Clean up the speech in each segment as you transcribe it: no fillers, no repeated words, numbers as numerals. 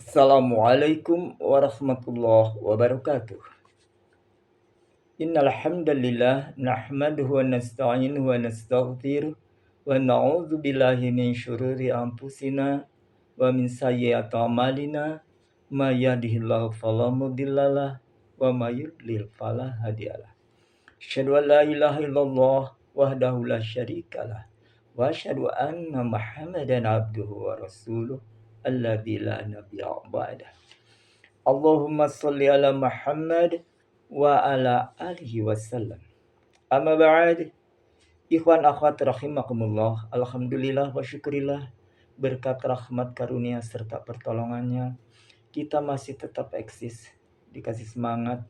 Assalamualaikum warahmatullahi wabarakatuh. Innal hamdalillah nahmaduhu wa nasta'inuhu wa nastaghfiruh wa na'udzu billahi min syururi anfusina wa min sayyiati a'malina may yahdihillahu fala mudhillalah wa may yudlil fala hadiyalah. Asyhadu an la ilaha illallah wahdahu la syarikalah wa asyhadu anna Muhammadan abduhu wa rasuluh alladzi la nabiyya ba'dah. Allahumma sholli ala Muhammad wa ala alihi wasallam. Amma ba'd. Ikhwan akhwat rahimakumullah. Alhamdulillah wa syukurillah, berkat rahmat karunia serta pertolongannya kita masih tetap eksis, dikasih semangat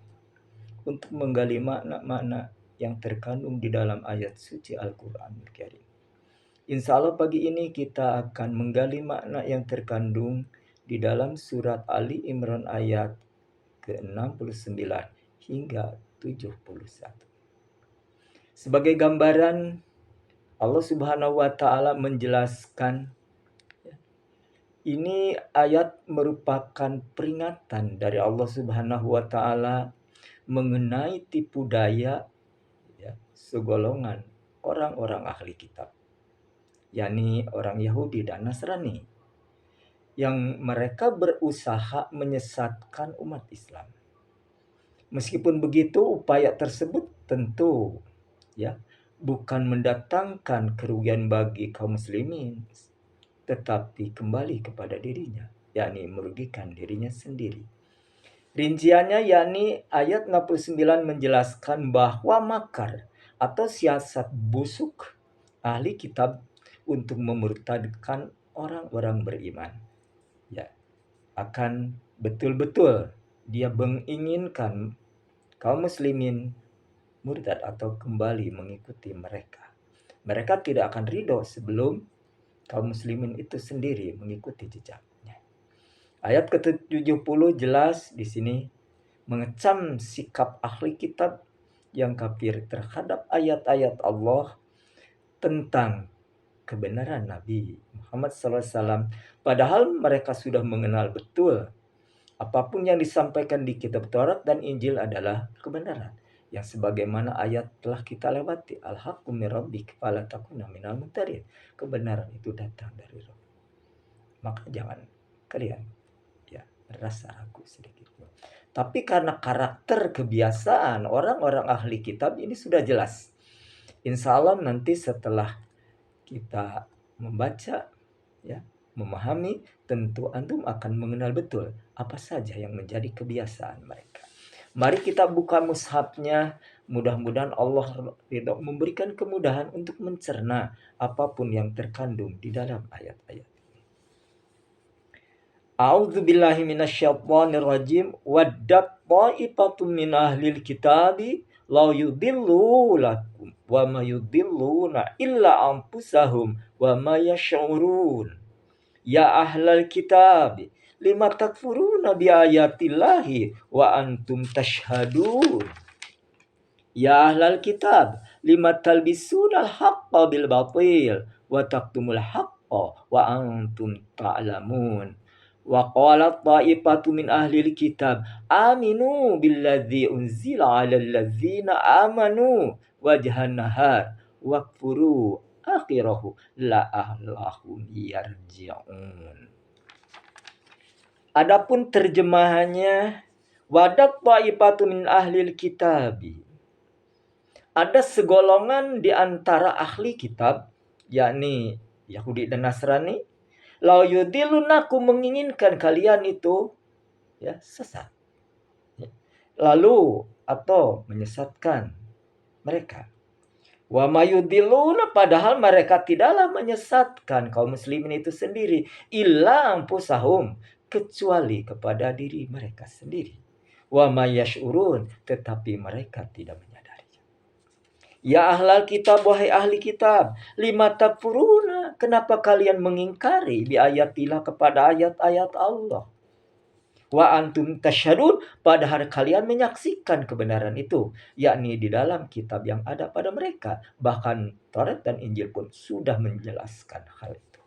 untuk menggali makna-makna yang terkandung di dalam ayat suci Al-Qur'anul Karim. Insya Allah pagi ini kita akan menggali makna yang terkandung di dalam surat Ali Imran ayat ke-69 hingga 71. Sebagai gambaran, Allah Subhanahu wa taala menjelaskan ini ayat merupakan peringatan dari Allah Subhanahu wa taala mengenai tipu daya segolongan orang-orang ahli kitab, yakni orang Yahudi dan Nasrani, yang mereka berusaha menyesatkan umat Islam. Meskipun begitu, upaya tersebut tentu bukan mendatangkan kerugian bagi kaum muslimin, tetapi kembali kepada dirinya, yakni merugikan dirinya sendiri. Rinciannya yakni ayat 69 menjelaskan bahwa makar atau siasat busuk ahli kitab untuk memurtadkan orang-orang beriman akan betul-betul dia menginginkan kaum muslimin murtad atau kembali mengikuti mereka. Mereka tidak akan ridho sebelum kaum muslimin itu sendiri mengikuti jejaknya. Ayat ke-70 jelas di sini mengecam sikap ahli kitab yang kafir terhadap ayat-ayat Allah tentang kebenaran Nabi Muhammad SAW, padahal mereka sudah mengenal betul apapun yang disampaikan di kitab Taurat dan Injil adalah kebenaran, yang sebagaimana ayat telah kita lewati, al-haqqu min rabbik fala takuna minal mumtarin. Kebenaran itu datang dari Rabb, maka jangan kalian merasa ragu sedikit. Tapi karena karakter kebiasaan orang-orang ahli kitab ini sudah jelas, insya Allah nanti setelah kita membaca memahami, tentu antum akan mengenal betul apa saja yang menjadi kebiasaan mereka. Mari kita buka mushafnya, mudah-mudahan Allah ridho memberikan kemudahan untuk mencerna apapun yang terkandung di dalam ayat-ayat ini. A'udzubillahi minasyaitonirrajim. Waddat ta'ifatun min ahlil kitabi la yudillu lakum wa ma yudilluna illa anfusahum wa ma yash'urun. Ya ahlal kitab lima takfuruna bi ayatillahi wa antum tashhadun. Ya ahlal kitab lima talbisuna al-haqqa bil batil wa taktumul haqqa wa antum ta'lamun. Wa qalat ta'ifatu min ahlil kitab aminu billadzi unzila 'alal ladzina amanu wajhan nahar wakfuru akhirahu la'allahum yarji'un. Adapun terjemahannya, wadat ta'ifatu min ahlil kitabi, ada segolongan di antara ahli kitab, yakni Yahudi dan Nasrani, la yudilunakum, menginginkan kalian itu sesat, lalu atau menyesatkan mereka. Wa mayudiluna, padahal mereka tidaklah menyesatkan kaum muslimin itu sendiri, illa anfusahum, kecuali kepada diri mereka sendiri. Wa mayashurun, tetapi mereka tidak menyadari. Ya ahlal kitab, wahai ahli kitab, lima takfuruna, kenapa kalian mengingkari bi ayatillah, kepada ayat-ayat Allah. Wa antum tasyhadun, padahal kalian menyaksikan kebenaran itu, yakni di dalam kitab yang ada pada mereka. Bahkan Taurat dan Injil pun sudah menjelaskan hal itu.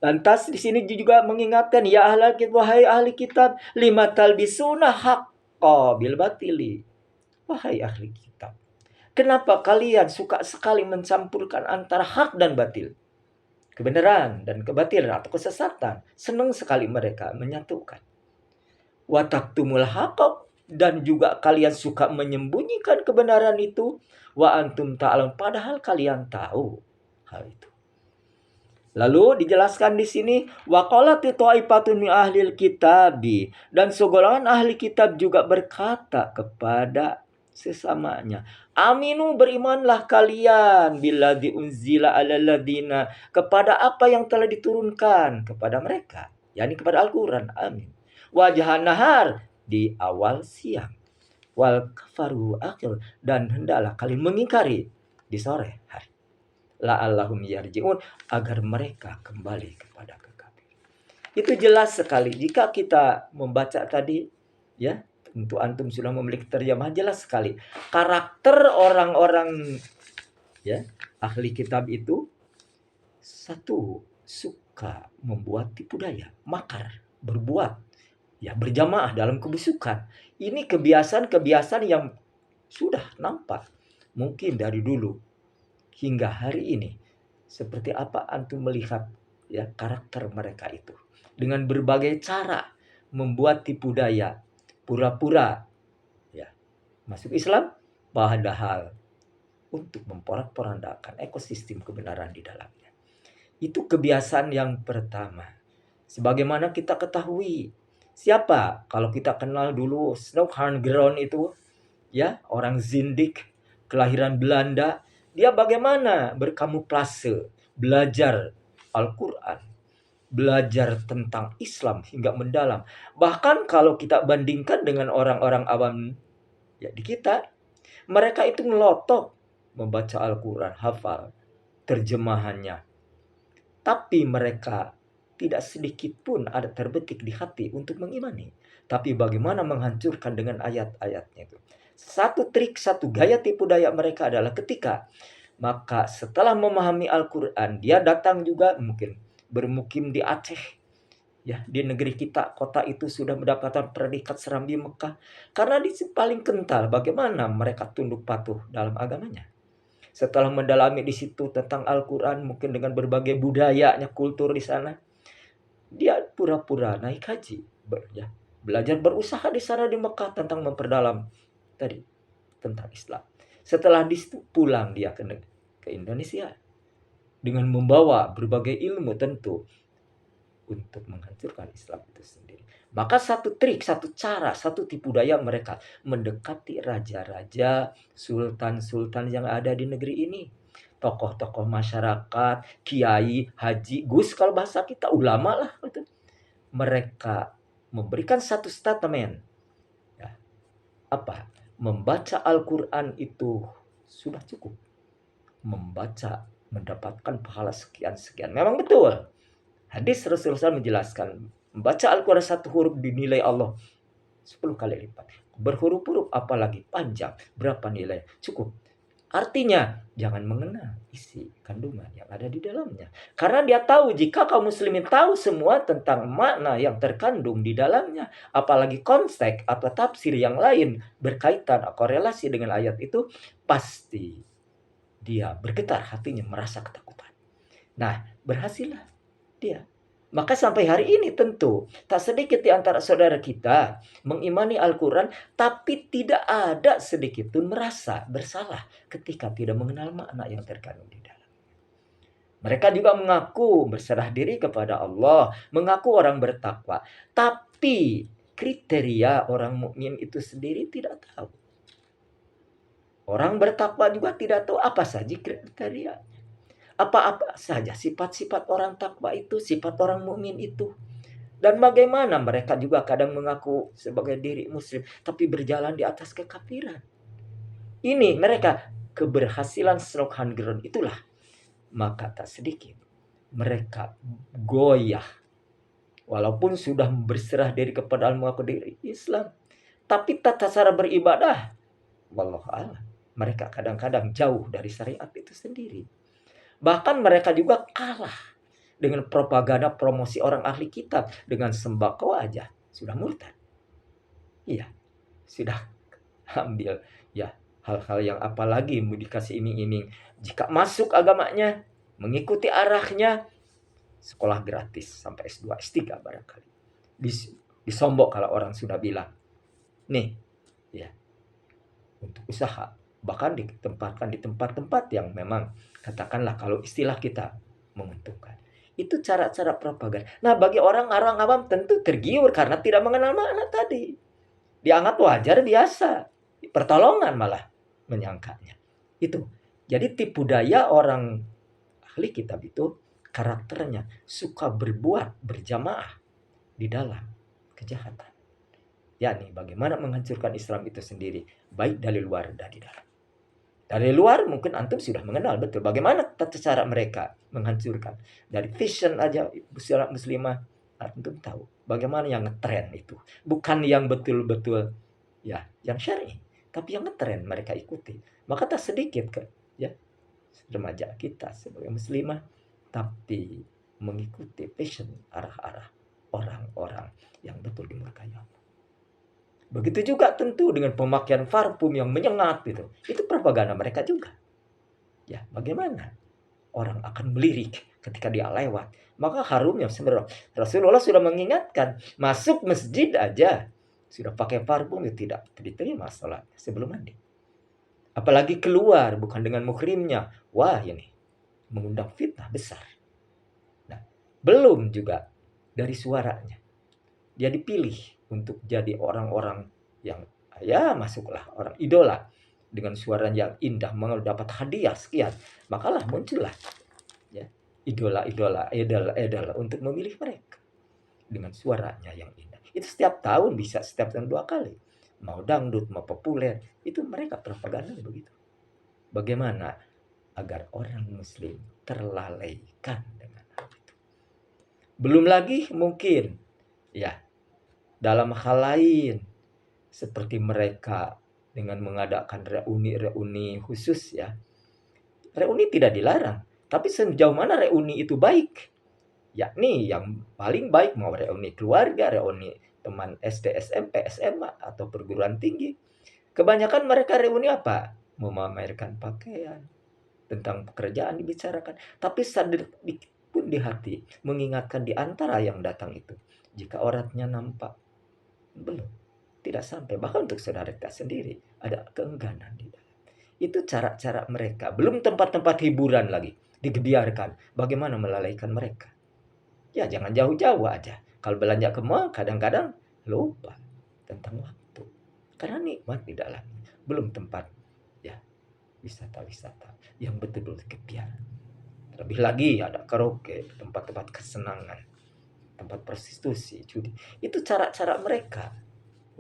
Lantas di sini juga mengingatkan, ya ahlal kitab, wahai ahli kitab, lima talbisuna haqqa bil batili. Wahai ahli kitab, kenapa kalian suka sekali mencampurkan antara hak dan batil? Kebenaran dan kebatilan atau kesesatan. Senang sekali mereka menyatukan. Wa taktumul haqq, dan juga kalian suka menyembunyikan kebenaran itu. Wa antum ta'lam, padahal kalian tahu hal itu. Lalu dijelaskan di sini, waqalati ta'ifatun min ahlil kitabi, dan segolongan ahli kitab juga berkata kepada sesamanya, aminu, berimanlah kalian billadzi unzila alal ladina, kepada apa yang telah diturunkan kepada mereka, yakni kepada Al-Qur'an. Amin. Wajhan nahar, di awal siang, wal kafaru akhir, dan hendaklah kalian mengingkari di sore hari, la'allahum yarji'un, agar mereka kembali kepada kekafiran. Itu jelas sekali. Jika kita membaca tadi, ya, tentu antum sudah memiliki terjemah, jelas sekali karakter orang-orang, ya, ahli kitab itu. Satu, suka membuat tipu daya, makar, berbuat, ya, berjamaah dalam kebusukan. Ini kebiasaan-kebiasaan yang sudah nampak mungkin dari dulu hingga hari ini. Seperti apa antum melihat, ya, karakter mereka itu, dengan berbagai cara membuat tipu daya, pura-pura, ya, masuk Islam, padahal untuk memporak-porandakan ekosistem kebenaran di dalamnya. Itu kebiasaan yang pertama. Sebagaimana kita ketahui, siapa kalau kita kenal dulu Snow Ground itu, ya, orang Zindik, kelahiran Belanda. Dia bagaimana berkamuflase, belajar Al-Quran, belajar tentang Islam hingga mendalam. Bahkan kalau kita bandingkan dengan orang-orang awam, ya, di kita, mereka itu ngelotok membaca Al-Quran, hafal terjemahannya. Tapi mereka tidak sedikit pun ada terbetik di hati untuk mengimani. Tapi bagaimana menghancurkan dengan ayat-ayatnya itu. Satu trik, satu gaya tipu daya mereka adalah ketika maka setelah memahami Al-Quran, dia datang juga mungkin bermukim di Aceh, ya, di negeri kita. Kota itu sudah mendapatkan predikat Serambi Mekah karena di paling kental bagaimana mereka tunduk patuh dalam agamanya. Setelah mendalami di situ tentang Al-Quran, mungkin dengan berbagai budayanya, kultur di sana, dia pura-pura naik haji, ya, belajar berusaha di sana di Mekah tentang memperdalam tadi tentang Islam. Setelah pulang dia ke Indonesia dengan membawa berbagai ilmu tentu untuk menghancurkan Islam itu sendiri. Maka satu trik, satu cara, satu tipu daya mereka mendekati raja-raja, sultan-sultan yang ada di negeri ini. Tokoh-tokoh masyarakat, kiai, haji, gus kalau bahasa kita, ulama lah. Gitu. Mereka memberikan satu statement. Ya, apa? Membaca Al-Quran itu sudah cukup. Membaca, mendapatkan pahala sekian-sekian. Memang betul. Hadis Rasulullah menjelaskan, membaca Al-Quran satu huruf dinilai Allah 10 kali lipat. Berhuruf-huruf apalagi panjang, berapa nilai? Cukup. Artinya, jangan mengenal isi kandungan yang ada di dalamnya. Karena dia tahu jika kaum muslimin tahu semua tentang makna yang terkandung di dalamnya, apalagi konteks atau tafsir yang lain berkaitan korelasi dengan ayat itu, pasti dia bergetar hatinya, merasa ketakutan. Nah, berhasillah dia. Maka sampai hari ini tentu tak sedikit di antara saudara kita mengimani Al-Quran, tapi tidak ada sedikit pun merasa bersalah ketika tidak mengenal makna yang terkandung di dalam. Mereka juga mengaku berserah diri kepada Allah, mengaku orang bertakwa, tapi kriteria orang mukmin itu sendiri tidak tahu. Orang bertakwa juga tidak tahu apa saja kriteria. Apa-apa saja sifat-sifat orang takwa itu, sifat orang mukmin itu. Dan bagaimana mereka juga kadang mengaku sebagai diri muslim, tapi berjalan di atas kekafiran. Ini mereka keberhasilan Snowhan Ground itulah. Maka tak sedikit mereka goyah. Walaupun sudah berserah diri kepada mengaku diri Islam. Tapi tata cara beribadah, wallahualam, mereka kadang-kadang jauh dari syariat itu sendiri. Bahkan mereka juga kalah dengan propaganda promosi orang ahli kitab, dengan sembako aja sudah murtad. Iya, sudah ambil ya hal-hal yang apalagi mau dikasih iming-iming. Jika masuk agamanya, mengikuti arahnya, sekolah gratis sampai S2, S3 barangkali. Disombok kalau orang sudah bilang, nih, ya, untuk usaha. Bahkan ditempatkan di tempat-tempat yang memang, katakanlah kalau istilah kita, menguntungkan. Itu cara-cara propaganda. Nah, bagi orang-orang awam tentu tergiur karena tidak mengenal makna tadi. Dianggap wajar, biasa. Pertolongan malah menyangkanya. Itu. Jadi tipu daya orang ahli kitab itu karakternya suka berbuat berjamaah di dalam kejahatan. Yakni bagaimana menghancurkan Islam itu sendiri, baik dari luar dan di dalam. Dari luar mungkin antum sudah mengenal betul bagaimana tata cara mereka menghancurkan. Dari fashion aja muslimah, antum tahu bagaimana yang ngetren itu. Bukan yang betul-betul ya, yang syar'i, tapi yang ngetren mereka ikuti. Maka tak sedikit ya remaja kita sebagai muslimah tapi mengikuti fashion arah-arah orang-orang yang betul dimurkai Allah. Begitu juga tentu dengan pemakaian parfum yang menyengat gitu. Itu propaganda mereka juga. Ya, bagaimana orang akan melirik ketika dia lewat. Maka harumnya sebenarnya Rasulullah sudah mengingatkan, masuk masjid aja sudah pakai parfum ya tidak diterima salat sebelum mandi. Apalagi keluar bukan dengan muhrimnya. Wah, ini mengundang fitnah besar. Nah, belum juga dari suaranya. Dia dipilih untuk jadi orang-orang yang ya masuklah orang idola dengan suara yang indah, mendapat hadiah sekian, makalah muncullah ya idola untuk memilih mereka dengan suaranya yang indah. Itu setiap tahun bisa, setiap tahun 2 kali, mau dangdut mau populer, itu mereka propaganda begitu. Bagaimana agar orang muslim terlalaikan dengan hal itu. Belum lagi mungkin ya dalam hal lain, seperti mereka dengan mengadakan reuni khusus ya. Reuni tidak dilarang, tapi sejauh mana reuni itu baik? Yakni yang paling baik mau reuni keluarga, reuni teman SD, SMP, SMA, atau perguruan tinggi. Kebanyakan mereka reuni apa? Memamerkan pakaian, tentang pekerjaan dibicarakan. Tapi sedikit pun di hati mengingatkan di antara yang datang itu, jika auratnya nampak, belum, tidak sampai. Bahkan untuk saudara kita sendiri ada keengganan di dalam. Itu cara-cara mereka. Belum tempat-tempat hiburan lagi dibiarkan. Bagaimana melalaikan mereka? Ya jangan jauh-jauh aja. Kalau belanja ke mall kadang-kadang lupa tentang waktu. Karena nikmat di dalam. Belum tempat ya wisata-wisata yang betul-betul kebiasaan. Terlebih lagi ada karaoke, tempat-tempat kesenangan, tempat prostitusi, judi. Itu cara-cara mereka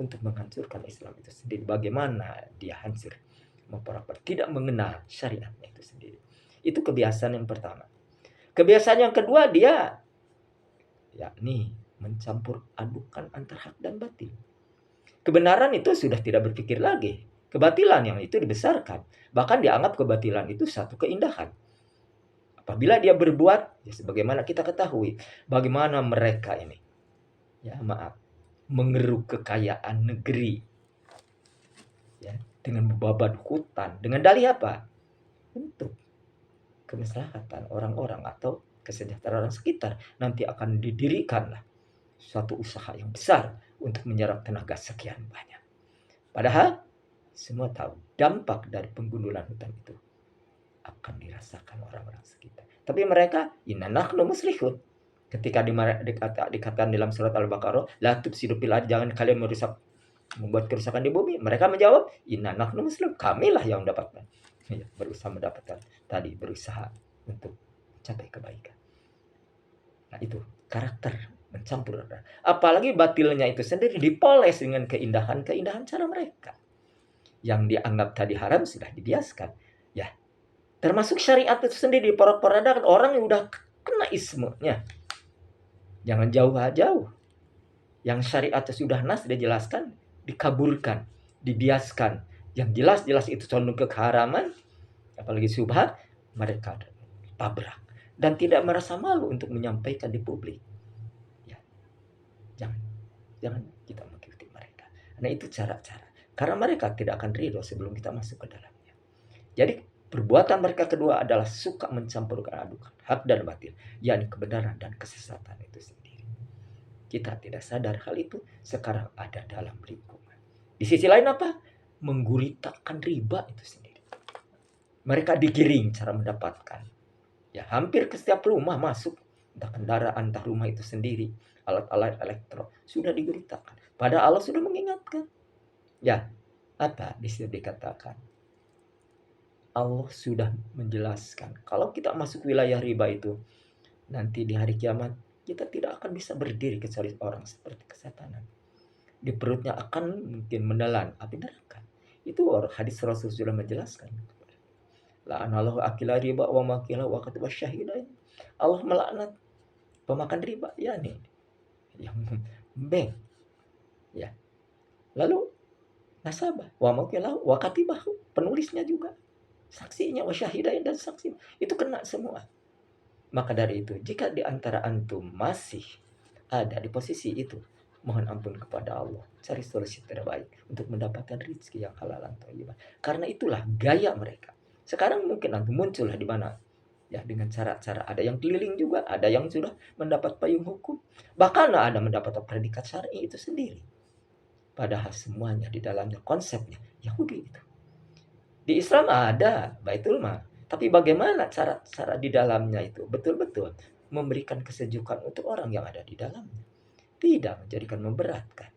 untuk menghancurkan Islam itu sendiri. Bagaimana dia hancur, tidak mengenal syariatnya itu sendiri. Itu kebiasaan yang pertama. Kebiasaan yang kedua, dia yakni mencampur adukan antara hak dan batil. Kebenaran itu sudah tidak berpikir lagi. Kebatilan yang itu dibesarkan. Bahkan dianggap kebatilan itu satu keindahan. Apabila dia berbuat, ya sebagaimana kita ketahui, bagaimana mereka ini, ya maaf, mengeruk kekayaan negeri, ya, dengan membabat hutan, dengan dalih apa? Untuk kemaslahatan orang-orang atau kesejahteraan sekitar. Nanti akan didirikanlah suatu usaha yang besar untuk menyerap tenaga sekian banyak. Padahal semua tahu dampak dari penggundulan hutan itu akan dirasakan orang-orang sekitar. Tapi mereka inna nahnu muslihun. Ketika dikatakan dalam surat Al-Baqarah, la tufsidu fil ardi, jangan kalian membuat kerusakan di bumi. Mereka menjawab, inna nahnu muslihun, kamilah yang mendapatkan. Ya, berusaha mendapatkan tadi, berusaha untuk capai kebaikan. Nah, itu karakter mencampur. Apalagi batilnya itu sendiri dipoles dengan keindahan cara mereka. Yang dianggap tadi haram sudah dibiaskan. Ya, termasuk syariat itu sendiri diporak-porandakan. Orang yang udah kena ismenya, jangan jauh-jauh. Yang syariatnya sudah nas dijelaskan, dikaburkan, dibiaskan. Yang jelas-jelas itu condong ke keharaman, apalagi subhat, mereka tabrak. dan tidak merasa malu untuk menyampaikan di publik. Ya, jangan kita mengikuti mereka. Nah, itu cara-cara. Karena mereka tidak akan ridho sebelum kita masuk ke dalamnya. Jadi perbuatan mereka kedua adalah suka mencampurkan adukan hak dan batil, yakni kebenaran dan kesesatan itu sendiri. Kita tidak sadar hal itu sekarang ada dalam lingkungan. Di sisi lain apa? Mengguritakan riba itu sendiri. Mereka digiring cara mendapatkan. Ya, hampir ke setiap rumah masuk, entah kendaraan, entah rumah itu sendiri, alat-alat elektro sudah diguritakan. Padahal Allah sudah mengingatkan. Ya, apa di situ dikatakan? Allah sudah menjelaskan kalau kita masuk wilayah riba itu, nanti di hari kiamat kita tidak akan bisa berdiri kecuali orang seperti kesetanan. Di perutnya akan mungkin menelan api neraka. Itu hadis Rasul sudah menjelaskan. La'anallahu akila riba wa makila wa katiba syahidain. Allah melaknat pemakan riba, ya nih, yang bank, ya. Lalu nasabah, wa makila wa katibah, penulisnya juga, saksinya, wa syahidain, dan saksi itu kena semua. Maka dari itu, jika di antara antum masih ada di posisi itu, mohon ampun kepada Allah, cari solusi terbaik untuk mendapatkan rezeki yang halal dan thayyibah. Karena itulah gaya mereka. Sekarang mungkin antum muncullah di mana, ya, dengan cara-cara, ada yang keliling juga, ada yang sudah mendapat payung hukum, bahkan ada mendapat predikat syar'i itu sendiri. Padahal semuanya di dalamnya konsepnya Yahudi itu. Di Islam ada Baitul Mal, tapi bagaimana cara-cara di dalamnya itu betul-betul memberikan kesejukan untuk orang yang ada di dalamnya, tidak menjadikan memberatkan.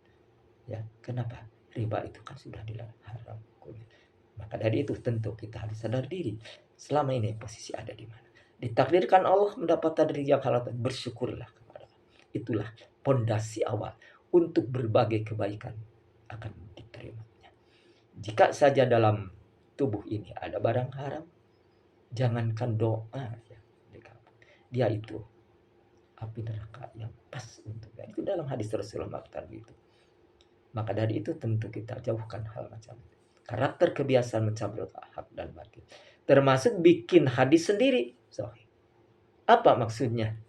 Ya, kenapa? Riba itu kan sudah dilarang, haram hukumnya. Maka dari itu tentu kita harus sadar diri selama ini posisi ada di mana. Ditakdirkan Allah mendapatkan rezeki yang halal, bersyukurlah kepada Allah. Itulah pondasi awal untuk berbagai kebaikan akan diterimanya. Jika saja dalam tubuh ini ada barang haram, jangankan doa, ya, dia itu api neraka yang pas untuknya. Itu dalam hadis Rasulullah itu. Maka dari itu tentu kita jauhkan hal macam itu. Karakter kebiasaan mencampur hak dan batil, termasuk bikin hadis sendiri. Apa maksudnya?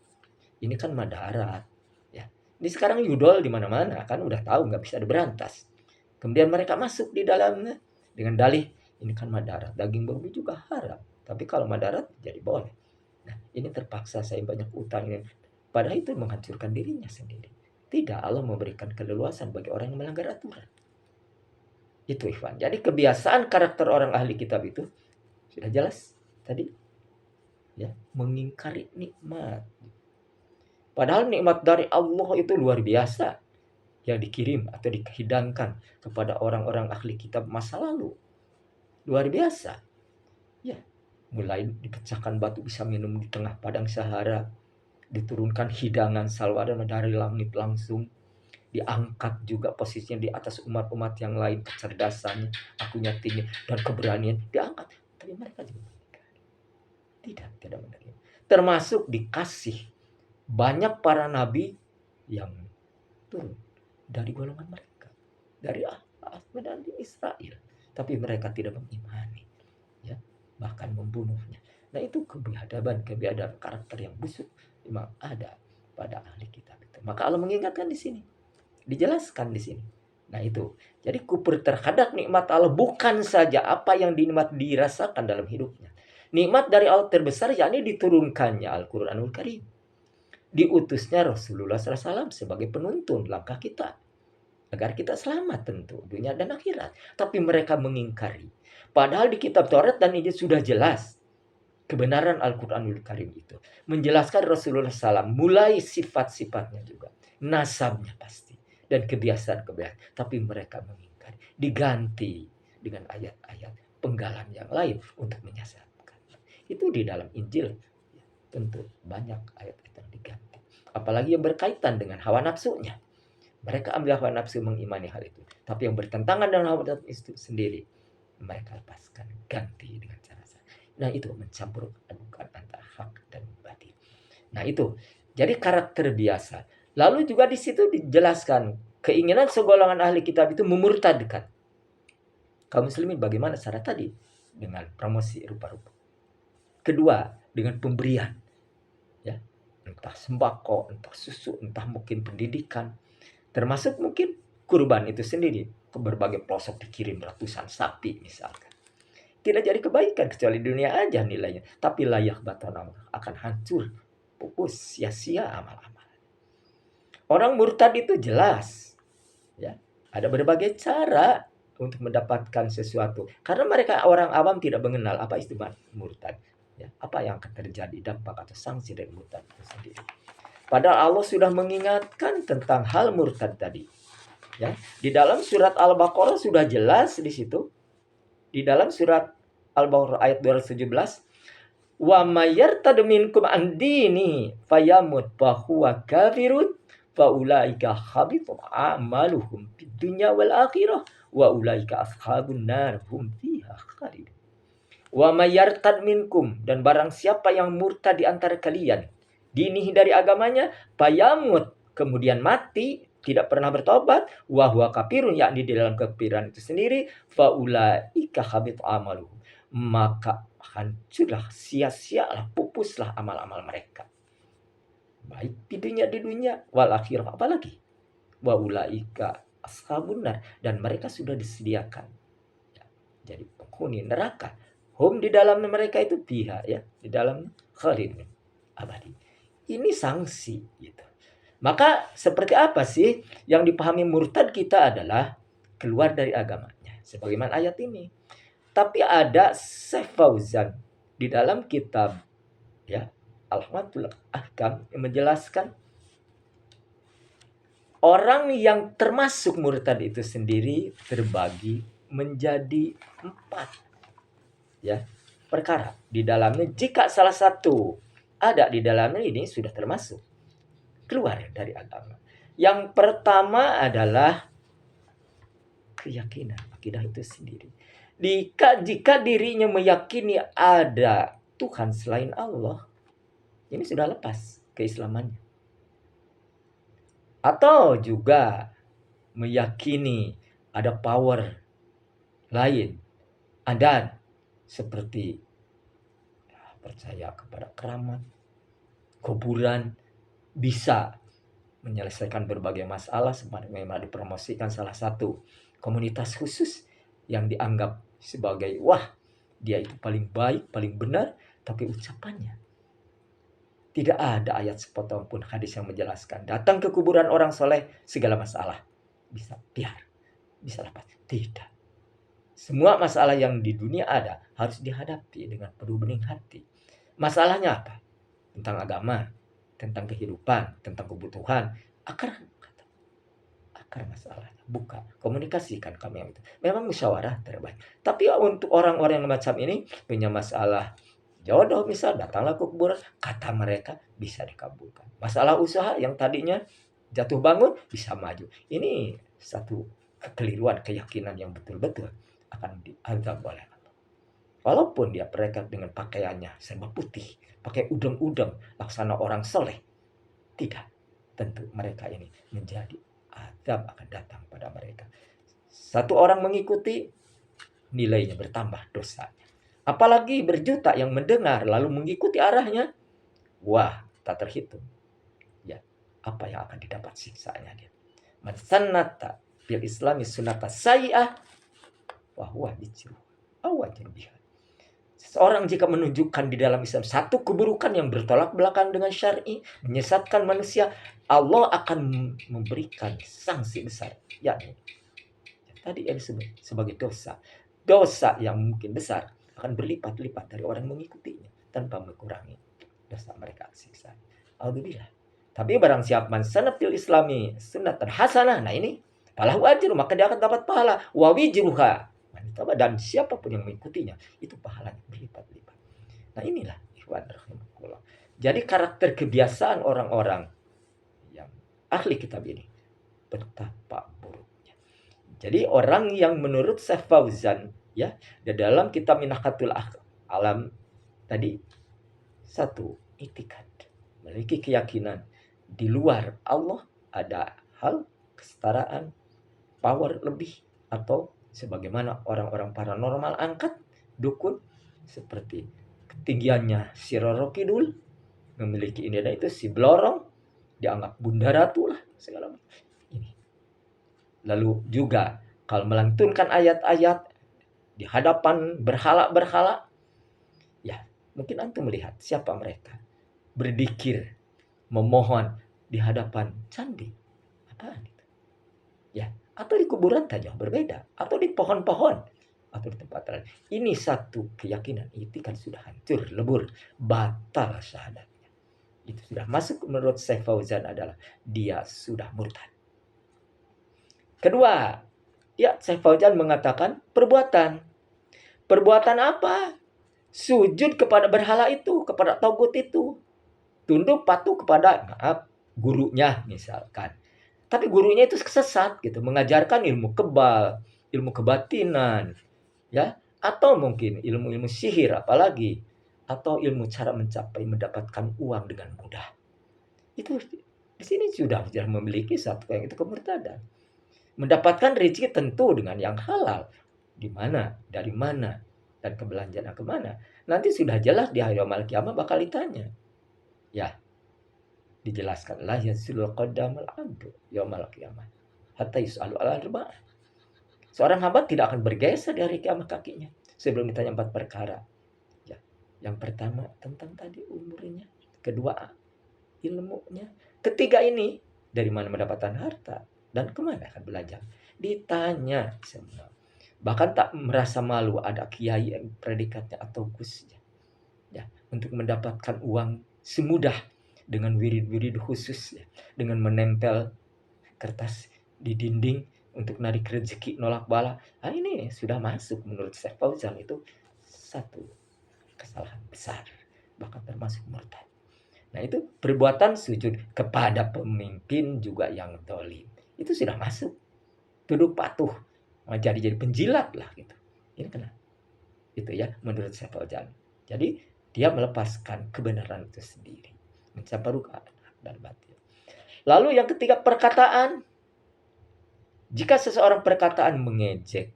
Ini kan madarat, ya. Ini sekarang yudol di mana-mana, kan udah tahu nggak bisa diberantas. Kemudian mereka masuk di dalamnya dengan dalih ini kan madarat, daging babi juga haram. Tapi kalau madarat jadi boleh. Nah, ini terpaksa saya banyak utang ini. Padahal itu menghancurkan dirinya sendiri. Tidak, Allah memberikan keleluasan bagi orang yang melanggar aturan. Itu Ikhwan. Jadi kebiasaan karakter orang ahli kitab itu sudah jelas tadi, ya, mengingkari nikmat. Padahal nikmat dari Allah itu luar biasa yang dikirim atau dihidangkan kepada orang-orang ahli kitab masa lalu. Luar biasa. Ya, mulai dipecahkan batu bisa minum di tengah padang Sahara, diturunkan hidangan salwadan dari langit langsung, diangkat juga posisinya di atas umat-umat yang lain, kecerdasannya, akunya tinggi, dan keberanian diangkat. Tapi mereka juga tidak menerima. Termasuk dikasih banyak para nabi yang turun dari golongan mereka, dari Ahmad dan Israel, tapi mereka tidak mengimani, ya, bahkan membunuhnya. Nah, itu kebiadaban karakter yang busuk memang ada pada ahli kitab itu. Maka Allah mengingatkan di sini, dijelaskan di sini. Nah, itu. Jadi kufur terhadap nikmat Allah bukan saja apa yang dinikmat dirasakan dalam hidupnya. Nikmat dari Allah terbesar yakni diturunkannya Al-Qur'anul Karim. Diutusnya Rasulullah SAW sebagai penuntun langkah kita agar kita selamat tentu dunia dan akhirat. Tapi mereka mengingkari. Padahal di kitab Taurat dan Injil sudah jelas kebenaran Al-Qur'anul Karim itu. Menjelaskan Rasulullah SAW mulai sifat-sifatnya juga. Nasabnya pasti. Dan kebiasaan-kebiasaan. Tapi mereka mengingkari. Diganti dengan ayat-ayat penggalan yang lain untuk menyesatkan. Itu di dalam Injil. Tentu banyak ayat-ayat yang diganti. Apalagi yang berkaitan dengan hawa nafsunya. Mereka ambil hawa nafsu mengimani hal itu. Tapi yang bertentangan dengan hawa nafsu itu sendiri, mereka lepaskan, ganti dengan cara. Nah, itu mencampur adukan antara hak dan batil. Nah, itu. Jadi karakter biasa. Lalu juga di situ dijelaskan keinginan segolongan ahli kitab itu memurtadkan kaum muslimin. Bagaimana cara tadi? Dengan promosi rupa-rupa. Kedua, dengan pemberian. entah sembako, entah susu, entah mungkin pendidikan, termasuk mungkin kurban itu sendiri. Ke berbagai pelosok dikirim ratusan sapi misalkan. Tidak jadi kebaikan kecuali dunia aja nilainya. Tapi layak batal akan hancur, pupus, sia-sia amal-amal. Orang murtad itu jelas, ya, ada berbagai cara untuk mendapatkan sesuatu. Karena mereka orang awam tidak mengenal apa istilah murtad. Ya, apa yang akan terjadi dampak atau sanksi dari murtad itu sendiri. Padahal Allah sudah mengingatkan tentang hal murtad tadi. Ya, di dalam surat Al-Baqarah sudah jelas di situ. Di dalam surat Al-Baqarah ayat 217, wa mayyartad minkum an dini fayamut fa huwa kafirun fa ulaika habitu a'maluhum fid dunya wal akhirah wa ulaika ashabun nar hum fiha khalidun. Wa mayyartad minkum, dan barang siapa yang murtad di antara kalian dinihi dari agamanya, fayamut, kemudian mati, tidak pernah bertobat, wa huwa kafirun, yakni di dalam kekafiran itu sendiri, fa ulaika habitu amaluhum, maka hancurlah, sia-sialah, pupuslah amal-amal mereka. Baik di dunia wal akhirah, apalagi wa ulaika ashabun nar, dan mereka sudah disediakan jadi penghuni neraka. Hum, di dalam mereka itu pihak, ya, di dalam khalid abadi. Ini sanksi gitu. Maka seperti apa sih yang dipahami murtad kita adalah keluar dari agamanya, sebagaimana ayat ini. Tapi ada Syekh Fauzan di dalam kitab, ya, Al-Hamatul Ahkam, yang menjelaskan orang yang termasuk murtad itu sendiri terbagi menjadi 4, ya, perkara. Di dalamnya jika salah satu ada di dalamnya, ini sudah termasuk keluar dari agama. Yang pertama adalah keyakinan, akidah itu sendiri. Jika dirinya meyakini ada Tuhan selain Allah, ini sudah lepas keislamannya. Atau juga meyakini ada power lain, adat, seperti percaya kepada keramat, kuburan, bisa menyelesaikan berbagai masalah, sebagaimana dipromosikan salah satu komunitas khusus yang dianggap sebagai, wah, dia itu paling baik, paling benar, tapi ucapannya tidak ada ayat sepotong pun hadis yang menjelaskan datang ke kuburan orang soleh segala masalah bisa biar, bisa lepas. Tidak. Semua masalah yang di dunia ada harus dihadapi dengan penuh bening hati. Masalahnya apa? Tentang agama, tentang kehidupan, tentang kebutuhan. Akar masalahnya buka, komunikasikan kami yang itu. Memang musyawarah terbaik. Tapi untuk orang-orang yang macam ini punya masalah jodoh misal, datanglah ke kuburan, kata mereka bisa dikabulkan. Masalah usaha yang tadinya jatuh bangun bisa maju. Ini satu kekeliruan keyakinan yang betul-betul akan diazab oleh Allah. Walaupun dia mereka dengan pakaiannya serba putih, pakai udeng-udeng, laksana orang soleh, tidak. Tentu mereka ini menjadi azab akan datang pada mereka. Satu orang mengikuti, nilainya bertambah dosanya. Apalagi berjuta yang mendengar lalu mengikuti arahnya, wah, tak terhitung. Ya, apa yang akan didapat siksanya dia. Man sannata fil islami sunnata sayyi'ah wa huwa yajru aw biha. Seseorang jika menunjukkan di dalam Islam satu keburukan yang bertolak belakang dengan syar'i, menyesatkan manusia, Allah akan memberikan sanksi besar, yakni tadi yang disebut sebagai dosa. Dosa yang mungkin besar akan berlipat-lipat dari orang mengikutinya tanpa mengurangi dosa mereka siksa. Alhamdulillah. Tapi barang siapa man sanatil islami sunnatan hasanah, nah ini falahu ajru, maka dia akan dapat pahala wa wijruha, dan siapapun yang mengikutinya itu pahalanya berlipat-lipat. Nah inilah ikhwan rahimakumullah. Jadi karakter kebiasaan orang-orang yang ahli kitab ini betapa buruknya. Jadi orang yang menurut Syekh Fauzan, ya, di dalam kitab Minhatul Alam tadi, satu, itikad, memiliki keyakinan di luar Allah ada hal kesetaraan, power lebih, atau sebagaimana orang-orang paranormal angkat, dukun, seperti ketinggiannya Siroro Kidul, memiliki ini dan itu, si Blorong dianggap bunda ratu lah segala macam. Ini. Lalu juga kalau melantunkan ayat-ayat di hadapan berhala-berhala, ya mungkin antum melihat siapa mereka berdikir, memohon di hadapan candi. Apaan itu? Ya, atau di kuburan saja berbeda, atau di pohon-pohon, atau di tempat lain. Ini satu keyakinan, itu kan sudah hancur, lebur, batal syahadatnya. Itu sudah masuk menurut Syekh Fauzan adalah dia sudah murtad. Kedua, ya Syekh Fauzan mengatakan perbuatan. Perbuatan apa? Sujud kepada berhala itu, kepada tagut itu. Tunduk patuh kepada gurunya misalkan. Tapi gurunya itu sesat gitu, mengajarkan ilmu kebal, ilmu kebatinan, ya, atau mungkin ilmu-ilmu sihir apalagi, atau ilmu cara mendapatkan uang dengan mudah. Itu di sini sudah memiliki satu yang itu kemurtadan. Mendapatkan rezeki tentu dengan yang halal. Di mana, dari mana, dan kebelanjaan kemana. Nanti sudah jelas di hari yaumul kiamah bakal ditanya. Ya, dijelaskan la yazulul qadamul abdu yaumul qiyamah hatta yus'alu ala arba'ah. Seorang hamba tidak akan bergeser dari kiamat kakinya sebelum ditanya 4 perkara. Ya, yang pertama tentang tadi umurnya, kedua ilmunya, ketiga ini dari mana mendapatkan harta dan kemana akan belajar. Ditanya semua. Bahkan tak merasa malu ada kiai yang predikatnya atau gusnya. Ya, untuk mendapatkan uang semudah dengan wirid-wirid khusus, ya, dengan menempel kertas di dinding untuk narik rezeki nolak bala. Nah, ini sudah masuk menurut Syekh Fauzan, itu satu kesalahan besar, bahkan termasuk murtad. Nah, itu perbuatan sujud kepada pemimpin juga yang dolim, itu sudah masuk. Tunduk patuh, jadi penjilat lah gitu. Ini kena. Itu ya menurut Syekh Fauzan. Jadi dia melepaskan kebenaran itu sendiri, mencampurkan dan batil. Lalu yang ketiga, perkataan. Jika seseorang perkataan mengejek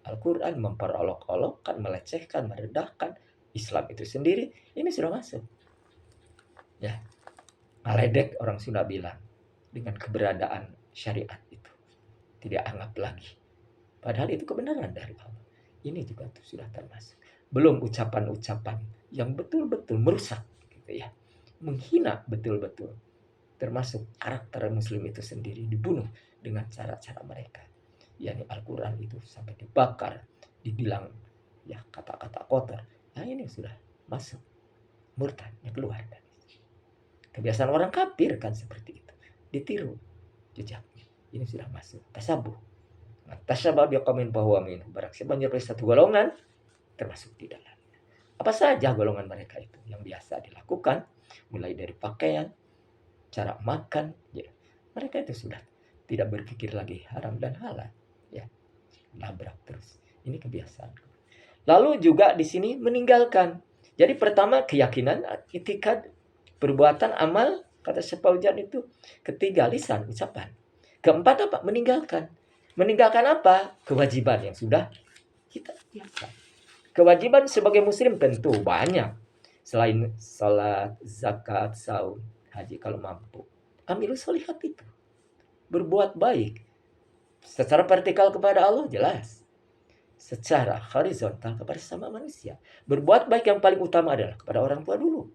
Al-Quran, memperolok-olokkan, melecehkan, merendahkan Islam itu sendiri, ini sudah masuk. Ya, ngaledek orang Sunda bilang dengan keberadaan syariat itu. Tidak anggap lagi. Padahal itu kebenaran dari Allah. Ini juga tuh sudah termasuk. Belum ucapan-ucapan yang betul-betul merusak gitu ya. Menghina betul-betul. Termasuk karakter muslim itu sendiri dibunuh dengan cara-cara mereka. yakni Al-Quran itu sampai dibakar, dibilang ya kata-kata kotor. Nah, ini sudah masuk murtadnya, keluar dari kebiasaan orang kafir kan seperti itu, ditiru jejaknya. Ini sudah masuk tasabuh. Nah, tasabuh biqaumin fahuwa minhum. Barang siapa menyerupai satu golongan, termasuk di dalam. Apa saja golongan mereka itu yang biasa dilakukan, mulai dari pakaian, cara makan, ya. Mereka itu sudah tidak berpikir lagi haram dan halal, ya. Labrak terus. Ini kebiasaan. Lalu juga di sini meninggalkan. Jadi pertama keyakinan, itikad, perbuatan, amal, kata Syekh itu. Ketiga lisan, ucapan. Keempat apa? Meninggalkan. Meninggalkan apa? Kewajiban yang sudah kita biasa. Kewajiban sebagai muslim tentu banyak. Selain salat, zakat, saum, haji kalau mampu. Amilus sholihat itu. Berbuat baik. Secara vertikal kepada Allah jelas. Secara horizontal kepada sesama manusia. Berbuat baik yang paling utama adalah kepada orang tua dulu.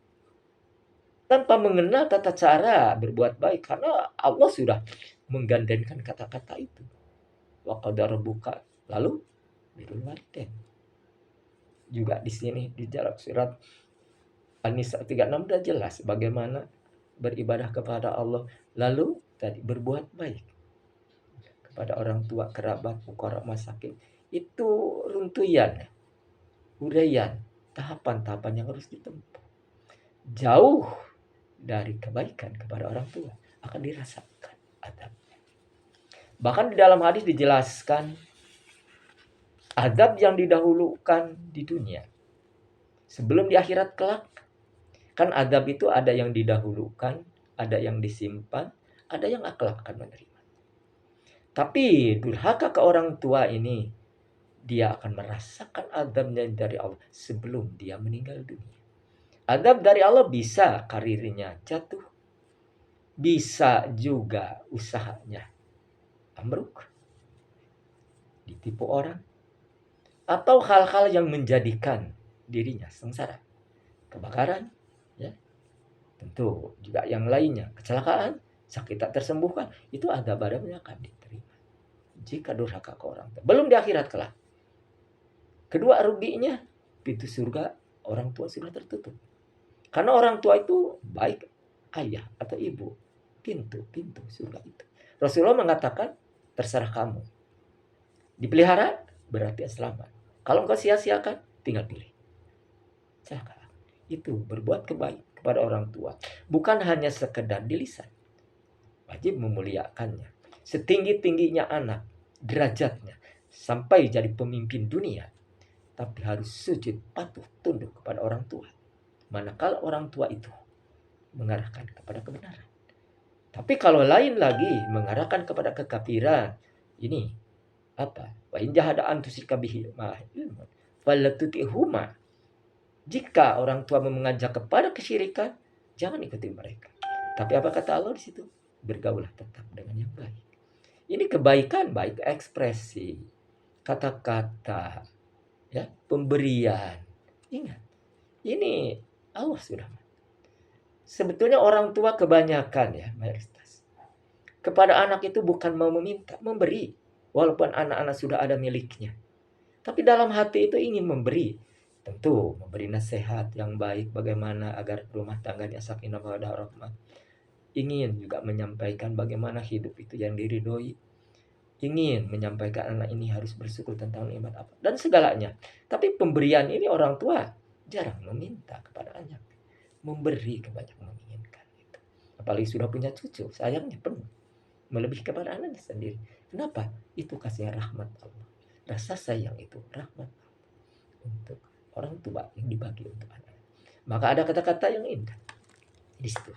Tanpa mengenal tata cara berbuat baik. Karena Allah sudah menggandengkan kata-kata itu. Wa qadara rabbuka. Lalu birrul walidain. Juga di sini di dalam surat An-Nisa 36 sudah jelas bagaimana beribadah kepada Allah. Lalu tadi berbuat baik kepada orang tua, kerabat, fuqara, masakin. Itu runtuyan, uraian, tahapan-tahapan yang harus ditempuh. Jauh dari kebaikan kepada orang tua akan dirasakan adabnya. Bahkan di dalam hadis dijelaskan adab yang didahulukan di dunia sebelum di akhirat kelak. Kan adab itu ada yang didahulukan, ada yang disimpan, ada yang akhlak akan menerima. Tapi durhaka ke orang tua ini, dia akan merasakan adabnya dari Allah sebelum dia meninggal dunia. Adab dari Allah bisa karirnya jatuh, bisa juga usahanya ambruk, ditipu orang, atau hal-hal yang menjadikan dirinya sengsara, kebakaran, ya, tentu juga yang lainnya, kecelakaan, sakit tak tersembuhkan, itu adab adabnya akan diterima jika durhaka ke orang tua. Belum di akhirat kelak. Kedua ruginya, pintu surga orang tua sudah tertutup. Karena orang tua itu baik ayah atau ibu, pintu surga itu. Rasulullah mengatakan, terserah kamu. Dipelihara berarti selamat. Kalau engkau sia-siakan, tinggal pilih. Silakan. Itu berbuat kebaik kepada orang tua. Bukan hanya sekedar di lisan. Wajib memuliakannya. Setinggi-tingginya anak, derajatnya, sampai jadi pemimpin dunia. Tapi harus sujud, patuh, tunduk kepada orang tua. Manakala orang tua itu mengarahkan kepada kebenaran. Tapi kalau lain lagi mengarahkan kepada kekafiran, ini apa? Wa in jahada'an tusyrika bihi ma ilmun fala tuti'huma. Jika orang tua mengajak kepada kesyirikan, jangan ikuti mereka. Tapi apa kata Allah di situ? Bergaulah tetap dengan yang baik. Ini kebaikan baik ekspresi, kata-kata, ya, pemberian. Ingat, ini Allah sudah. Sebetulnya orang tua kebanyakan ya, mayoritas, kepada anak itu bukan mau meminta, memberi. Walaupun anak-anak sudah ada miliknya. Tapi dalam hati itu ingin memberi. Tentu memberi nasihat yang baik bagaimana agar rumah tangganya sakinah mawaddah warahmah. Ingin juga menyampaikan bagaimana hidup itu yang diridhoi. Ingin menyampaikan anak ini harus bersyukur tentang nikmat apa dan segalanya. Tapi pemberian ini orang tua jarang meminta kepada anak. Memberi kebanyak menginginkan itu. Apalagi sudah punya cucu, sayangnya penuh. Melebihi kepada anaknya sendiri. Kenapa? Itu kasih rahmat Allah. Rasa sayang itu rahmat untuk orang tua yang dibagi untuk anak. Maka ada kata-kata yang indah di situ.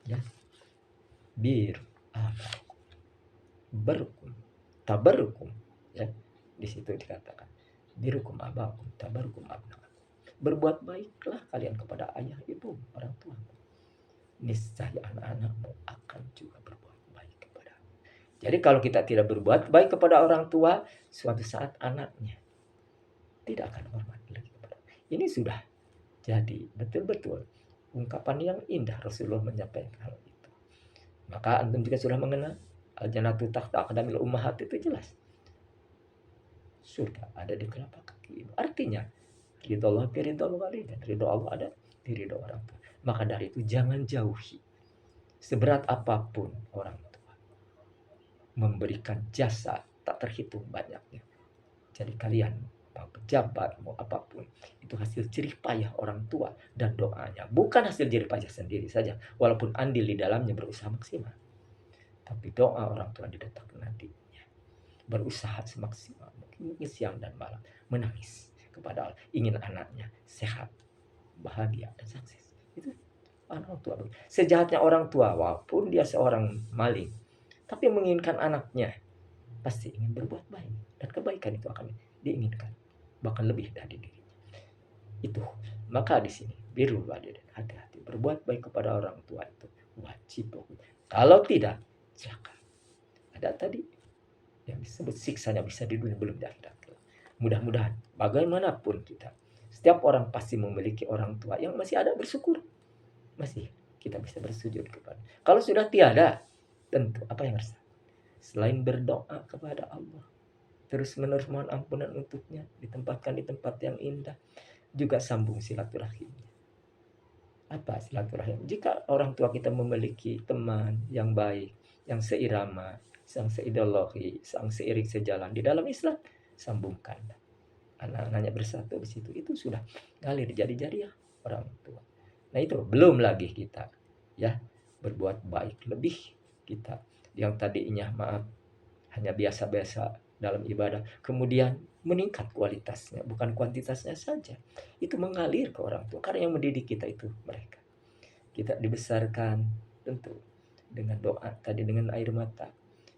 Ya. Bir apa? Berukum, tabarukum. Ya. Di situ dikatakan birukum abakum, tabarukum abnakum. Berbuat baiklah kalian kepada ayah ibu, orang tua. Niscaya anak-anakmu akan juga berbuat baik kepada. Jadi kalau kita tidak berbuat baik kepada orang tua, suatu saat anaknya tidak akan hormat lagi kepada. Ini sudah jadi betul-betul ungkapan yang indah Rasulullah menyampaikan hal itu. Maka antum juga sudah mengenal al-jannatu tahta aqdamil ummahat, itu jelas. Surga ada di telapak kaki ibu. Artinya ridho Allah fi ridho walidain, ridho Allah ada di ridho orang tua. Maka dari itu jangan jauhi seberat apapun orang tua. Memberikan jasa tak terhitung banyaknya. Jadi kalian mau pejabat, mau apapun, itu hasil jerih payah orang tua dan doanya. Bukan hasil jerih payah sendiri saja, walaupun andil di dalamnya berusaha maksimal. Tapi doa orang tua di detak nantinya. Berusaha semaksimal mungkin siang dan malam, menangis kepada Allah, ingin anaknya sehat, bahagia dan sukses. Itu orang tua. Sejahatnya orang tua, walaupun dia seorang maling, tapi menginginkan anaknya pasti ingin berbuat baik, dan kebaikan itu akan diinginkan bahkan lebih dari dirinya. Itu maka di sini biru walidain, hati-hati berbuat baik kepada orang tua itu wajib. Kalau tidak, silakan. Ada tadi yang disebut siksanya bisa di dunia belum di akhirat. Mudah-mudahan bagaimanapun kita, setiap orang pasti memiliki orang tua yang masih ada, bersyukur masih kita bisa bersujud kepada. Kalau sudah tiada, tentu apa yang harus selain berdoa kepada Allah, terus menerus mohon ampunan untuknya, ditempatkan di tempat yang indah, juga sambung silaturahimnya. Apa silaturahim? Jika orang tua kita memiliki teman yang baik, yang seirama, yang seideologi, yang seiring sejalan di dalam Islam, sambungkan. Anak-anaknya bersatu di situ, itu sudah ngalir jadi jariah orang tua. Nah itu belum lagi kita ya berbuat baik lebih, kita yang tadinya maaf hanya biasa-biasa dalam ibadah, kemudian meningkat kualitasnya, bukan kuantitasnya saja. Itu mengalir ke orang tua, karena yang mendidik kita itu mereka. Kita dibesarkan tentu dengan doa tadi, dengan air mata,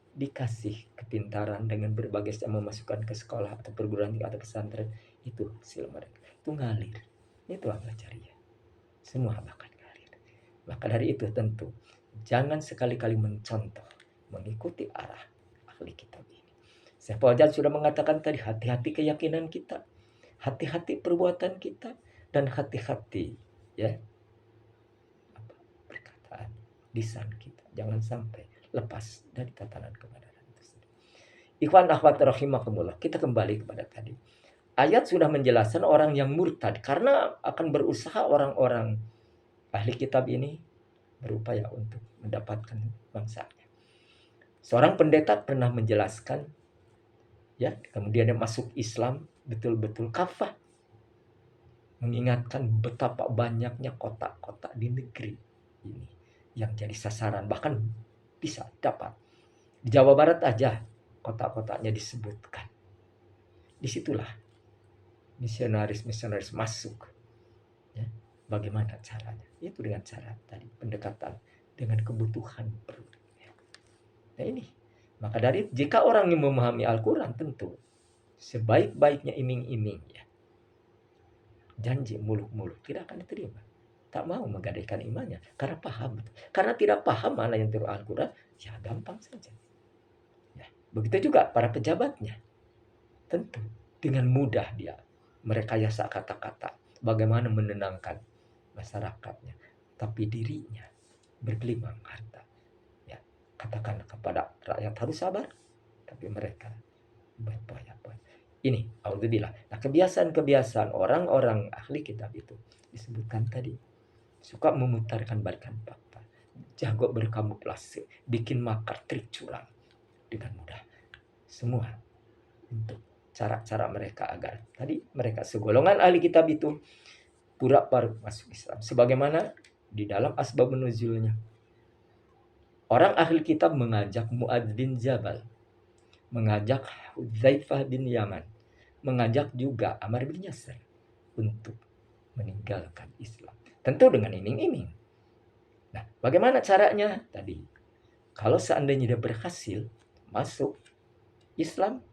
dikasih kepintaran dengan berbagai cara, memasukkan ke sekolah atau perguruan tinggi atau pesantren, itu hasil mereka. Itu ngalir. Itu amal jariah. Semua bahkan karir. Maka dari itu tentu jangan sekali-kali mencontoh, mengikuti arah ahli kitab ini. Syekh Fauzan sudah mengatakan tadi, hati-hati keyakinan kita, hati-hati perbuatan kita, dan hati-hati ya perkataan, lisan kita. Jangan sampai lepas dari tatanan kebenaran itu sendiri. Ikhwan akhwat rahimakumullah, kita kembali kepada tadi. Ayat sudah menjelaskan orang yang murtad karena akan berusaha orang-orang ahli kitab ini berupaya untuk mendapatkan bangsanya. Seorang pendeta pernah menjelaskan, ya, kemudian dia masuk Islam betul-betul kafah, mengingatkan betapa banyaknya kotak-kotak di negeri ini yang jadi sasaran, bahkan bisa dapat di Jawa Barat aja kotak-kotaknya disebutkan. Disitulah misionaris masuk. Ya, bagaimana caranya? Itu dengan cara tadi pendekatan dengan kebutuhan perut. Nah ini, maka dari jika orang yang memahami Al-Quran tentu sebaik-baiknya iming-iming ya, janji muluk-muluk tidak akan diterima. Tak mau menggadaikan imannya karena paham. Karena tidak paham mana yang turun Al-Quran, ya gampang saja. Ya, begitu juga para pejabatnya. Tentu dengan mudah dia merekayasa kata-kata, bagaimana menenangkan masyarakatnya, tapi dirinya bergelimang harta. Ya, katakan kepada rakyat harus sabar, tapi mereka berpoya-poya. Ini auzubillah. Nah, kebiasaan-kebiasaan orang-orang ahli kitab itu disebutkan tadi. Suka memutarkan balikan fakta, jago berkamuflase, bikin makar, trik curang dengan mudah. Semua untuk cara-cara mereka agar tadi mereka segolongan ahli kitab itu pura-pura masuk Islam. Sebagaimana di dalam asbabun nuzulnya. Orang ahli kitab mengajak Mu'adz bin Jabal, mengajak Hudzaifah bin Yaman, mengajak juga Ammar bin Yasir untuk meninggalkan Islam. Tentu dengan iming-iming. Nah, bagaimana caranya? Tadi, kalau seandainya dia berhasil masuk Islam,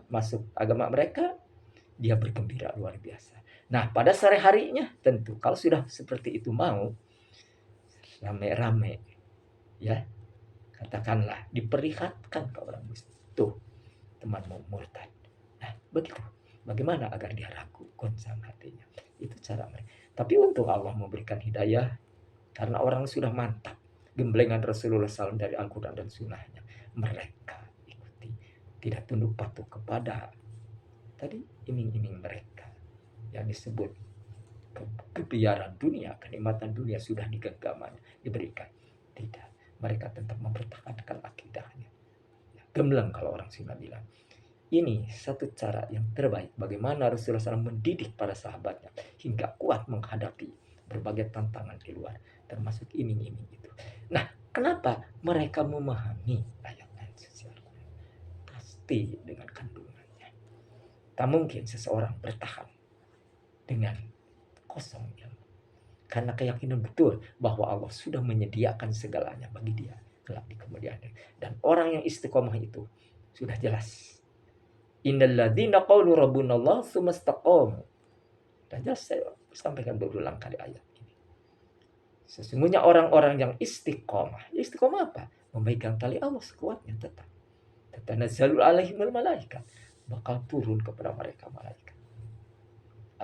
masuk agama mereka, dia bergembira luar biasa. Nah, pada sore harinya tentu kalau sudah seperti itu mau rame-rame, ya katakanlah diperlihatkan ke orang muslim, tuh temanmu murtad. Nah, begitu. Bagaimana agar dia ragu, goncang hatinya? Itu cara mereka. Tapi untuk Allah memberikan hidayah karena orang sudah mantap gemblengan Rasulullah SAW dari Al-Quran dan Sunnahnya, mereka ikuti, tidak tunduk patuh kepada tadi iming-iming mereka yang disebut kebiaran dunia, kenikmatan dunia sudah digenggamannya, diberikan. Tidak, mereka tetap mempertahankan akidahnya. Gembleng kalau orang Sunda bilang. Ini satu cara yang terbaik bagaimana Rasulullah SAW mendidik para sahabatnya hingga kuat menghadapi berbagai tantangan di luar, termasuk iming-iming itu. Nah, kenapa mereka memahami ayat-ayat suci Al-Quran? Pasti dengan kandungannya. Tak mungkin seseorang bertahan dengan kosong ilmu. Karena keyakinan betul bahwa Allah sudah menyediakan segalanya bagi dia kelak di kemudian hari. Dan orang yang istiqomah itu sudah jelas. Innal ladzina qalu rabbunallah tsumma istaqamu. Dan jelas saya sampaikan berulang kali ayat ini. Sesungguhnya orang-orang yang istiqomah. Istiqomah apa? Memegang tali Allah sekuatnya tetap. Tatanazzalul alaihimul malaikat. Bakal turun kepada mereka malaikat.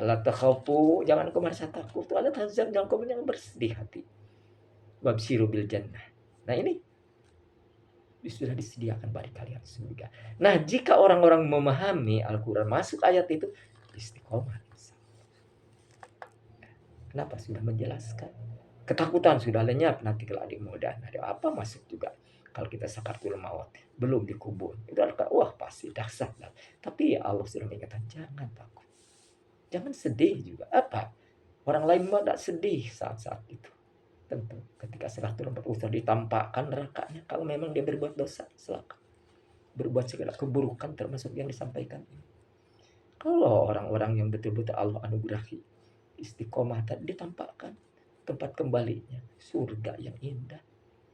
Allah takhafu, jangan kau merasa takut. Allah tahzan, jangan kau bersedih hati. Wabsyiru bil jannah. Nah ini sudah disediakan bagi kalian surga. Nah, jika orang-orang memahami Al-Quran masuk ayat itu, istiqomah. Kenapa? Sudah menjelaskan. Ketakutan sudah lenyap, nanti kalau adik muda, ada apa masuk juga. Kalau kita sakaratul maut, belum dikubur. Itu adalah, wah pasti dahsyat. Tapi ya Allah sudah mengingatkan, jangan takut. Jangan sedih juga. Apa? Orang lain mah tidak sedih saat-saat itu. Tentu ketika Sakaratul maut usah ditampakkan nerakanya kalau memang dia berbuat dosa, silakan berbuat segala keburukan termasuk yang disampaikan ini. Kalau orang-orang yang betul-betul Allah anugerahi istiqomah tadi ditampakkan tempat kembalinya surga yang indah,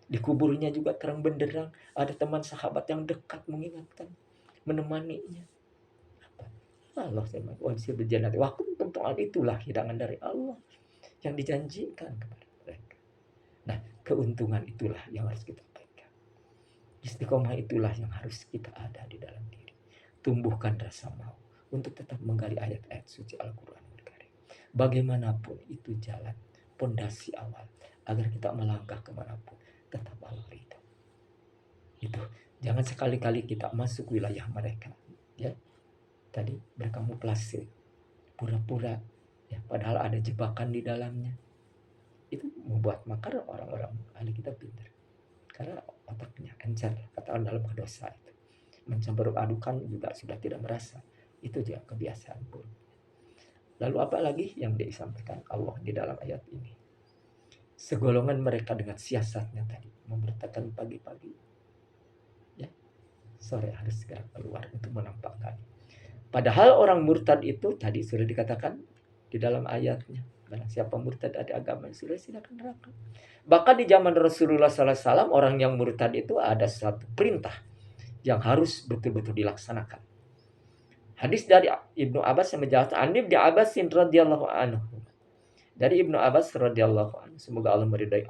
dikuburnya juga terang benderang, ada teman sahabat yang dekat mengingatkan, menemaninya. Allah saya wajib berjanat waktu tentu itulah hidangan dari Allah. yang dijanjikan kepada mereka. Nah, keuntungan itulah yang harus kita pegang. Istiqomah itulah yang harus kita ada di dalam diri. Tumbuhkan rasa mau untuk tetap menggali ayat-ayat suci Al-Quranul Karim. Bagaimanapun itu jalan, pondasi awal, agar kita melangkah kemanapun, tetap Allah ridho. Itu, jangan sekali-kali kita masuk wilayah mereka, ya. Tadi berkamuflase, pura-pura, ya, padahal ada jebakan di dalamnya. Itu membuat makar orang-orang ahli kita pintar, karena otaknya encer, katakan dalam dosa itu. Mencampur adukan juga sudah tidak merasa. Itu juga kebiasaan buruk. Lalu apa lagi yang disampaikan Allah di dalam ayat ini? Segolongan mereka dengan siasatnya tadi, memberitakan pagi-pagi, ya, sore harus segera keluar untuk menampakkan. Padahal orang murtad itu tadi sudah dikatakan di dalam ayatnya, barang siapa murtad dari agama sudah silakan neraka. Bahkan di zaman Rasulullah SAW, orang yang murtad itu ada satu perintah yang harus betul-betul dilaksanakan. Hadis dari Ibnu Abbas yang menjelaskan, Ibnu Abbasin radhiyallahu anhu. Dari Ibnu Abbas radhiyallahu anhu, semoga Allah meridai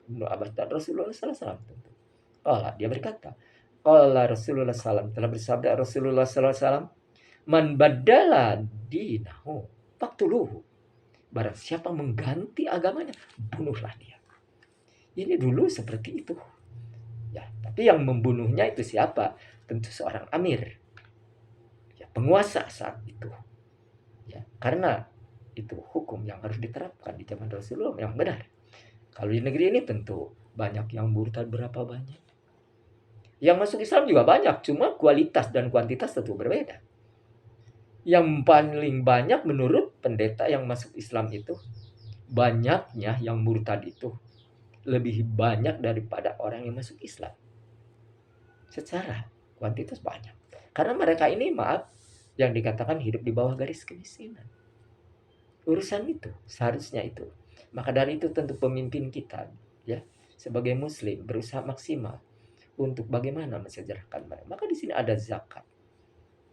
Ibnu Abbas dan Rasulullah SAW. Dia berkata, qala Rasulullah SAW, telah bersabda Rasulullah SAW, man badala dinahu faqtuluhu. Barang siapa mengganti agamanya, bunuhlah dia. Ini dulu seperti itu. Ya, tapi yang membunuhnya itu siapa? Tentu seorang amir, ya, penguasa saat itu. Ya, karena itu hukum yang harus diterapkan di zaman Rasulullah yang benar. Kalau di negeri ini tentu banyak yang murtad, berapa banyak. Yang masuk Islam juga banyak, cuma kualitas dan kuantitas tentu berbeda. Yang paling banyak menurut pendeta yang masuk Islam itu, banyaknya yang murtad itu lebih banyak daripada orang yang masuk Islam. Secara kuantitas banyak. Karena mereka ini, maaf, yang dikatakan hidup di bawah garis kemiskinan. Urusan itu, seharusnya itu. Maka dari itu tentu pemimpin kita, ya, sebagai muslim berusaha maksimal untuk bagaimana mensejahterakan mereka. Maka di sini ada zakat.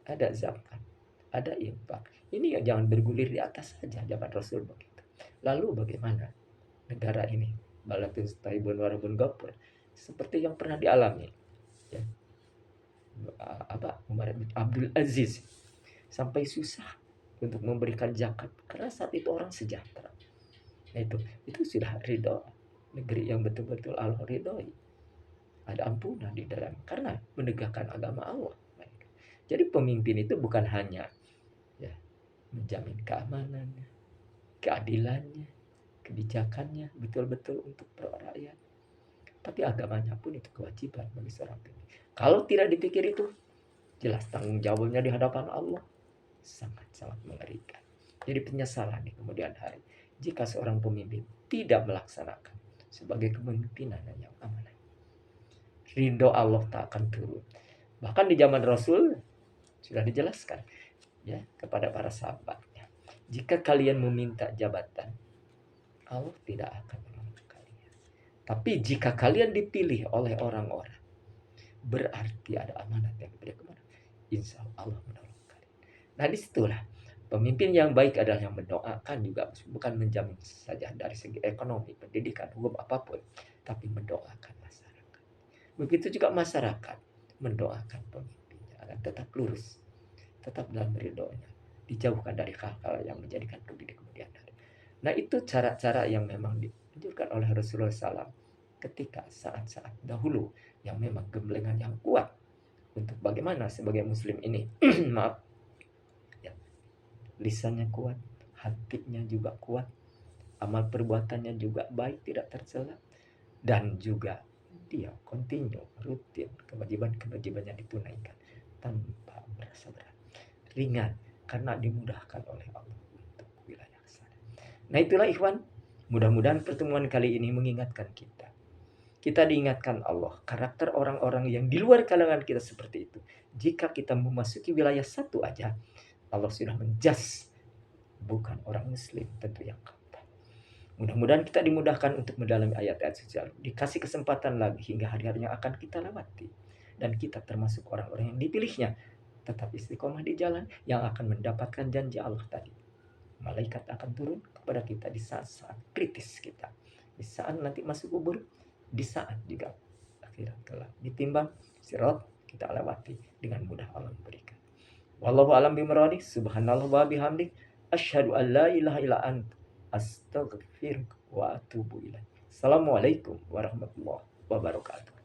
Ada infak. Ini ya jangan bergulir di atas saja, zaman Rasul begitu. Lalu bagaimana negara ini, balatun taibun warabun gapur, seperti yang pernah dialami, ya, Umar bin Abdul Aziz, sampai susah untuk memberikan zakat karena saat itu orang sejahtera. Nah, itu sudah ridho, negeri yang betul-betul Allah ridhoi. Ada ampunan di dalam karena menegakkan agama Allah. Jadi pemimpin itu bukan hanya, ya, menjamin keamanannya, keadilannya, kebijakannya betul-betul untuk rakyat, tapi agamanya pun itu kewajiban bagi seorang pemimpin. Kalau tidak dipikir itu, jelas tanggung jawabnya di hadapan Allah sangat-sangat mengerikan. Jadi penyesalan di kemudian hari jika seorang pemimpin tidak melaksanakan sebagai kepemimpinan yang amanah. Ridho Allah tak akan turun. Bahkan di zaman Rasul sudah dijelaskan, ya, kepada para sahabatnya, jika kalian meminta jabatan, Allah tidak akan menolong kalian. Tapi jika kalian dipilih oleh orang-orang, berarti ada amanat yang diberikan kepada, insya Allah menolong kalian. Nah, disitulah pemimpin yang baik adalah yang mendoakan juga, bukan menjamin saja dari segi ekonomi, pendidikan, hukum, apapun, tapi mendoakan masyarakat. Begitu juga masyarakat mendoakan pemimpinnya agar tetap lurus, tetap dalam ridhonya, dijauhkan dari hal-hal yang menjadikan rugi di kemudian hari. Nah, itu cara-cara yang memang ditunjukkan oleh Rasulullah SAW ketika saat-saat dahulu yang memang gemblengan yang kuat untuk bagaimana sebagai muslim ini maaf, ya, lisannya kuat, hatinya juga kuat, amal perbuatannya juga baik, tidak tercela, dan juga dia continue, rutin, kewajiban-kewajibannya ditunaikan tanpa merasa berat, ringan, karena dimudahkan oleh Allah untuk wilayah sana. Nah, itulah ikhwan, mudah-mudahan pertemuan kali ini mengingatkan kita. Kita diingatkan Allah, karakter orang-orang yang di luar kalangan kita seperti itu. Jika kita memasuki wilayah satu aja, Allah sudah menjas, bukan orang muslim tentu yang keempat. Mudah-mudahan kita dimudahkan untuk mendalami ayat-ayat suci Allah. Dikasih kesempatan lagi hingga hari-hari yang akan kita lewati. Dan kita termasuk orang-orang yang dipilihnya. Tetap istiqomah di jalan yang akan mendapatkan janji Allah tadi. Malaikat akan turun, kepada kita di saat-saat kritis kita, di saat nanti masuk kubur, di saat juga akhirat kelak ditimbang sirat kita lewati dengan mudah Allah memberikan. Wallahu alam bimuradi. Subhanallah wa bihamdi. Asyhadu an la ilaha illa anta astaghfiruka wa atubu ilaik. Assalamualaikum warahmatullahi wabarakatuh.